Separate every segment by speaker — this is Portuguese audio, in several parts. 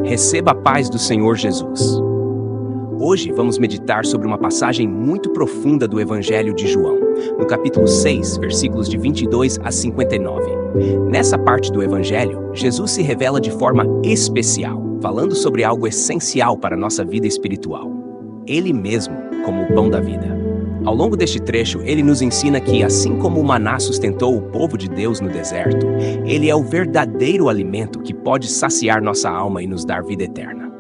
Speaker 1: Receba a paz do Senhor Jesus. Hoje vamos meditar sobre uma passagem muito profunda do Evangelho de João, no capítulo 6, versículos de 22 a 59. Nessa parte do Evangelho, Jesus se revela de forma especial, falando sobre algo essencial para a nossa vida espiritual. Ele mesmo, como o pão da vida. Ao longo deste trecho, ele nos ensina que, assim como o maná sustentou o povo de Deus no deserto, ele é o verdadeiro alimento que pode saciar nossa alma e nos dar vida eterna.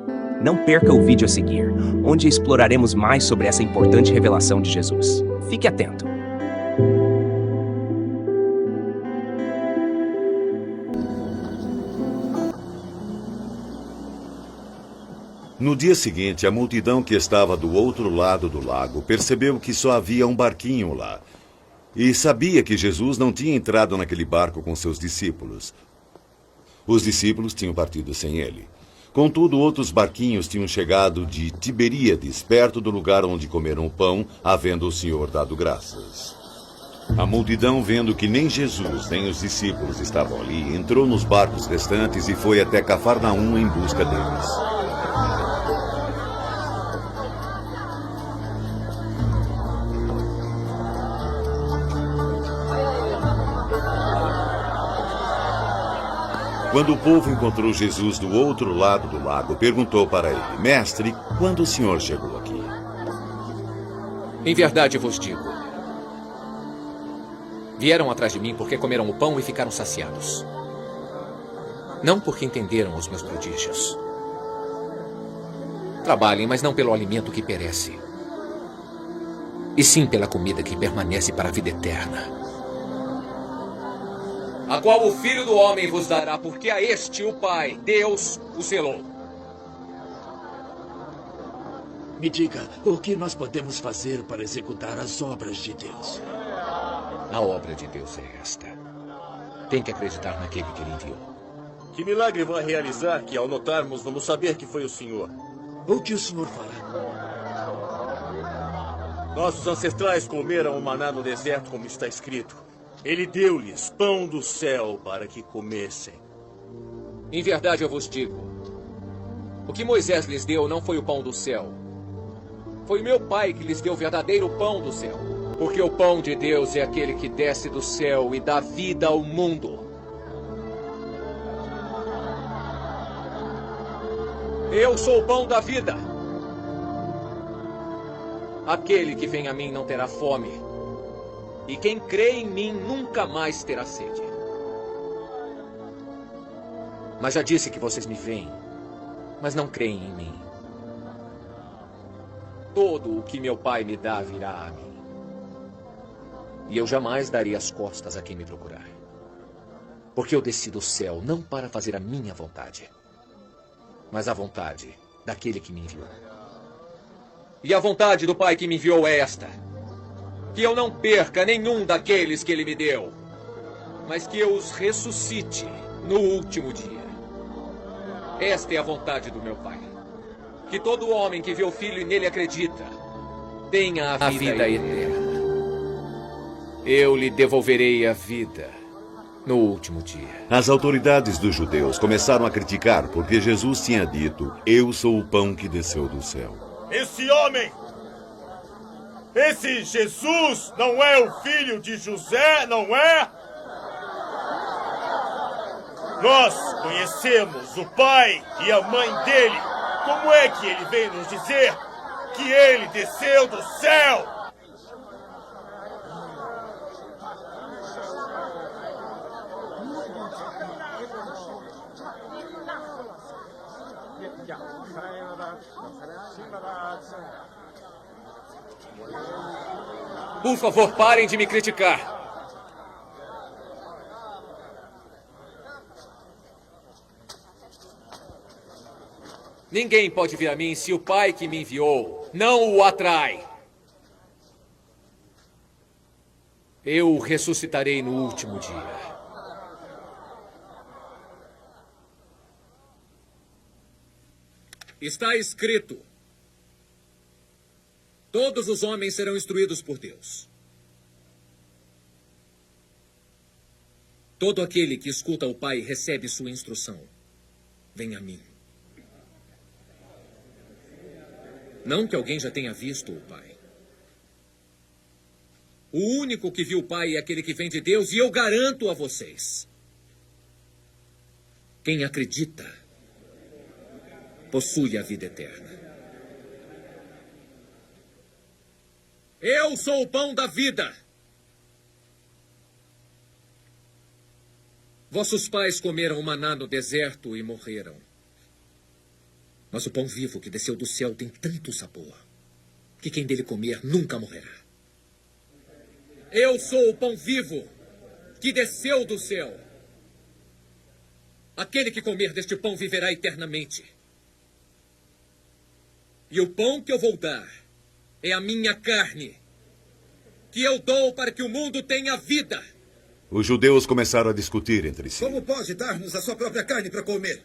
Speaker 1: Não perca o vídeo a seguir, onde exploraremos mais sobre essa importante revelação de Jesus. Fique atento!
Speaker 2: No dia seguinte, a multidão que estava do outro lado do lago percebeu que só havia um barquinho lá. E sabia que Jesus não tinha entrado naquele barco com seus discípulos. Os discípulos tinham partido sem ele. Contudo, outros barquinhos tinham chegado de Tiberíades, perto do lugar onde comeram o pão, havendo o Senhor dado graças. A multidão, vendo que nem Jesus nem os discípulos estavam ali, entrou nos barcos restantes e foi até Cafarnaum em busca deles. Quando o povo encontrou Jesus do outro lado do lago, perguntou para ele: Mestre, quando o senhor chegou aqui?
Speaker 3: Em verdade vos digo, vieram atrás de mim porque comeram o pão e ficaram saciados. Não porque entenderam os meus prodígios. Trabalhem, mas não pelo alimento que perece, e sim pela comida que permanece para a vida eterna, a qual o Filho do Homem vos dará, porque a este o Pai, Deus, o selou.
Speaker 4: Me diga, o que nós podemos fazer para executar as obras de Deus?
Speaker 3: A obra de Deus é esta. Tem que acreditar naquele que ele enviou.
Speaker 5: Que milagre vai realizar que, ao notarmos, vamos saber que foi o Senhor?
Speaker 4: O que o senhor fará?
Speaker 5: Nossos ancestrais comeram o maná no deserto, como está escrito. Ele deu-lhes pão do céu para que comessem.
Speaker 3: Em verdade eu vos digo, o que Moisés lhes deu não foi o pão do céu. Foi meu Pai que lhes deu o verdadeiro pão do céu. Porque o pão de Deus é aquele que desce do céu e dá vida ao mundo. Eu sou o pão da vida. Aquele que vem a mim não terá fome. E quem crê em mim nunca mais terá sede. Mas já disse que vocês me veem, mas não creem em mim. Todo o que meu Pai me dá virá a mim. E eu jamais darei as costas a quem me procurar. Porque eu desci do céu não para fazer a minha vontade, mas a vontade daquele que me enviou. E a vontade do Pai que me enviou é esta: que eu não perca nenhum daqueles que ele me deu, mas que eu os ressuscite no último dia. Esta é a vontade do meu Pai. Que todo homem que vê o Filho e nele acredita tenha a vida eterna. Eu lhe devolverei a vida no último dia.
Speaker 2: As autoridades dos judeus começaram a criticar porque Jesus tinha dito: Eu sou o pão que desceu do céu.
Speaker 5: Esse homem, esse Jesus, não é o filho de José, não é? Nós conhecemos o pai e a mãe dele. Como é que ele vem nos dizer que ele desceu do céu?
Speaker 3: Por favor, parem de me criticar. Ninguém pode vir a mim se o Pai que me enviou não o atrai. Eu o ressuscitarei no último dia. Está escrito: todos os homens serão instruídos por Deus. Todo aquele que escuta o Pai recebe sua instrução. Vem a mim. Não que alguém já tenha visto o Pai. O único que viu o Pai é aquele que vem de Deus, e eu garanto a vocês: quem acredita possui a vida eterna. Eu sou o pão da vida. Vossos pais comeram o maná no deserto e morreram. Mas o pão vivo que desceu do céu tem tanto sabor que quem dele comer nunca morrerá. Eu sou o pão vivo que desceu do céu. Aquele que comer deste pão viverá eternamente. E o pão que eu vou dar é a minha carne, que eu dou para que o mundo tenha vida.
Speaker 2: Os judeus começaram a discutir entre si.
Speaker 6: Como pode dar-nos a sua própria carne para comer?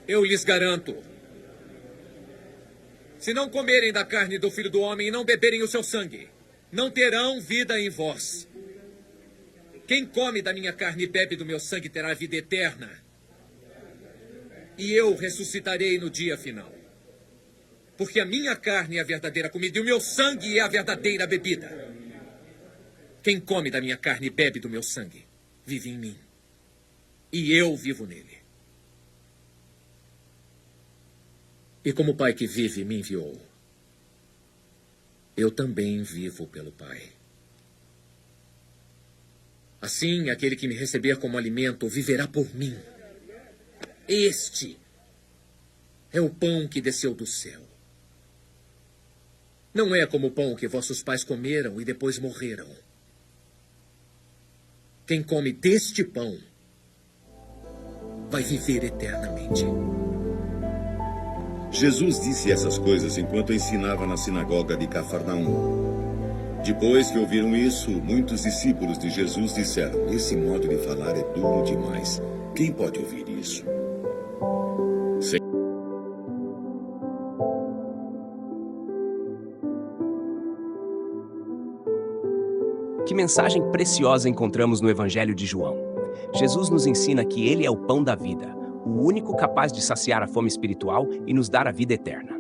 Speaker 3: Eu lhes garanto: se não comerem da carne do Filho do Homem e não beberem o seu sangue, não terão vida em vós. Quem come da minha carne e bebe do meu sangue terá vida eterna. E eu ressuscitarei no dia final. Porque a minha carne é a verdadeira comida e o meu sangue é a verdadeira bebida. Quem come da minha carne e bebe do meu sangue vive em mim. E eu vivo nele. E como o Pai que vive me enviou, eu também vivo pelo Pai. Assim, aquele que me receber como alimento viverá por mim. Este é o pão que desceu do céu. Não é como o pão que vossos pais comeram e depois morreram. Quem come deste pão vai viver eternamente.
Speaker 2: Jesus disse essas coisas enquanto ensinava na sinagoga de Cafarnaum. Depois que ouviram isso, muitos discípulos de Jesus disseram: esse modo de falar é duro demais. Quem pode ouvir isso?
Speaker 1: Que mensagem preciosa encontramos no Evangelho de João. Jesus nos ensina que Ele é o pão da vida, o único capaz de saciar a fome espiritual e nos dar a vida eterna.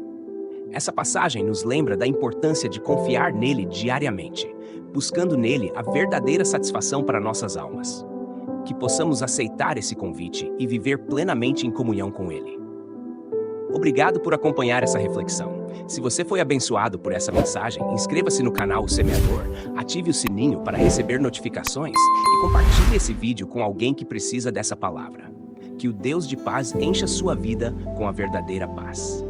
Speaker 1: Essa passagem nos lembra da importância de confiar nele diariamente, buscando nele a verdadeira satisfação para nossas almas. Que possamos aceitar esse convite e viver plenamente em comunhão com Ele. Obrigado por acompanhar essa reflexão. Se você foi abençoado por essa mensagem, inscreva-se no canal O Semeador, ative o sininho para receber notificações e compartilhe esse vídeo com alguém que precisa dessa palavra. Que o Deus de paz encha sua vida com a verdadeira paz.